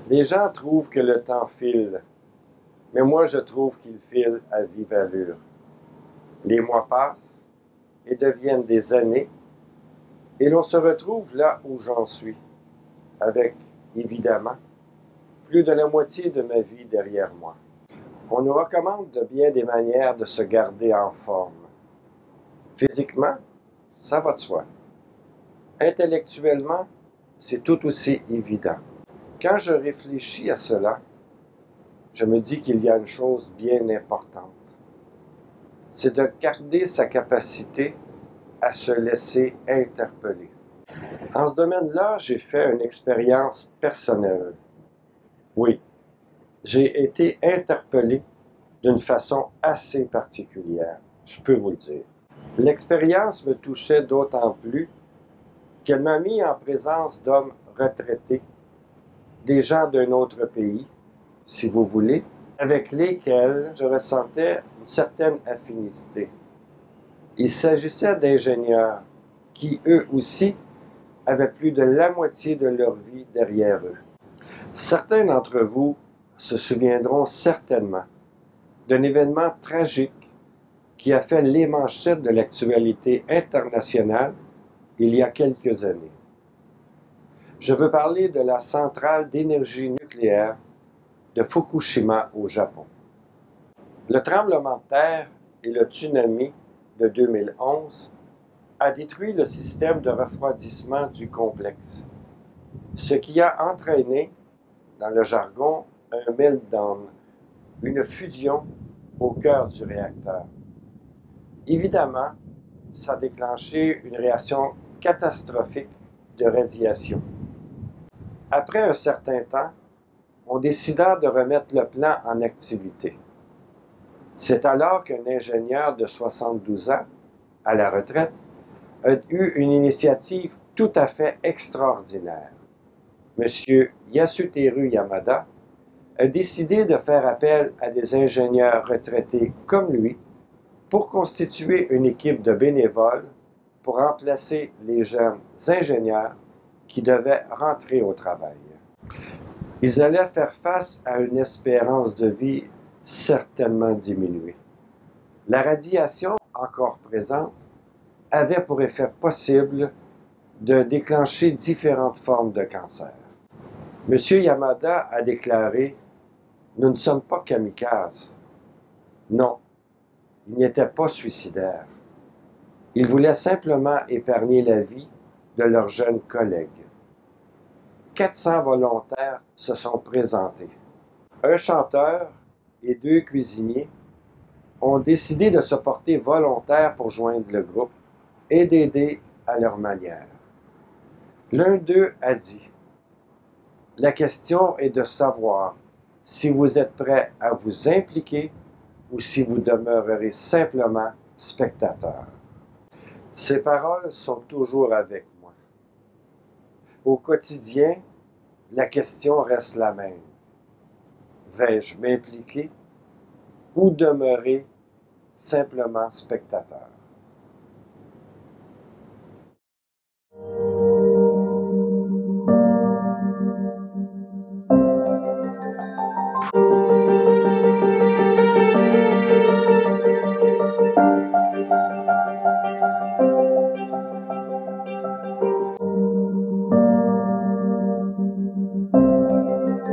Les gens trouvent que le temps file, mais moi je trouve qu'il file à vive allure. Les mois passent et deviennent des années, et l'on se retrouve là où j'en suis, avec, évidemment, plus de la moitié de ma vie derrière moi. On nous recommande de bien des manières de se garder en forme. Physiquement, ça va de soi. Intellectuellement, c'est tout aussi évident. Quand je réfléchis à cela, je me dis qu'il y a une chose bien importante. C'est de garder sa capacité à se laisser interpeller. En ce domaine-là, j'ai fait une expérience personnelle. Oui, j'ai été interpellé d'une façon assez particulière, je peux vous le dire. L'expérience me touchait d'autant plus qu'elle m'a mis en présence d'hommes retraités, des gens d'un autre pays, si vous voulez, avec lesquels je ressentais une certaine affinité. Il s'agissait d'ingénieurs qui, eux aussi, avaient plus de la moitié de leur vie derrière eux. Certains d'entre vous se souviendront certainement d'un événement tragique qui a fait les manchettes de l'actualité internationale il y a quelques années. Je veux parler de la centrale d'énergie nucléaire de Fukushima au Japon. Le tremblement de terre et le tsunami de 2011 a détruit le système de refroidissement du complexe, ce qui a entraîné, dans le jargon, un meltdown, une fusion au cœur du réacteur. Évidemment, ça a déclenché une réaction catastrophique de radiation. Après un certain temps, on décida de remettre le plan en activité. C'est alors qu'un ingénieur de 72 ans, à la retraite, a eu une initiative tout à fait extraordinaire. M. Yasuteru Yamada a décidé de faire appel à des ingénieurs retraités comme lui pour constituer une équipe de bénévoles pour remplacer les jeunes ingénieurs qui devaient rentrer au travail. Ils allaient faire face à une espérance de vie certainement diminuée. La radiation encore présente avait pour effet possible de déclencher différentes formes de cancer. M. Yamada a déclaré « Nous ne sommes pas kamikazes. » Non, il n'était pas suicidaire. Il voulait simplement épargner la vie de leurs jeunes collègues. 400 volontaires se sont présentés. Un chanteur et 2 cuisiniers ont décidé de se porter volontaires pour joindre le groupe et d'aider à leur manière. L'un d'eux a dit « La question est de savoir si vous êtes prêt à vous impliquer ou si vous demeurerez simplement spectateur. » Ces paroles sont toujours avec moi. Au quotidien, la question reste la même. Vais-je m'impliquer ou demeurer simplement spectateur?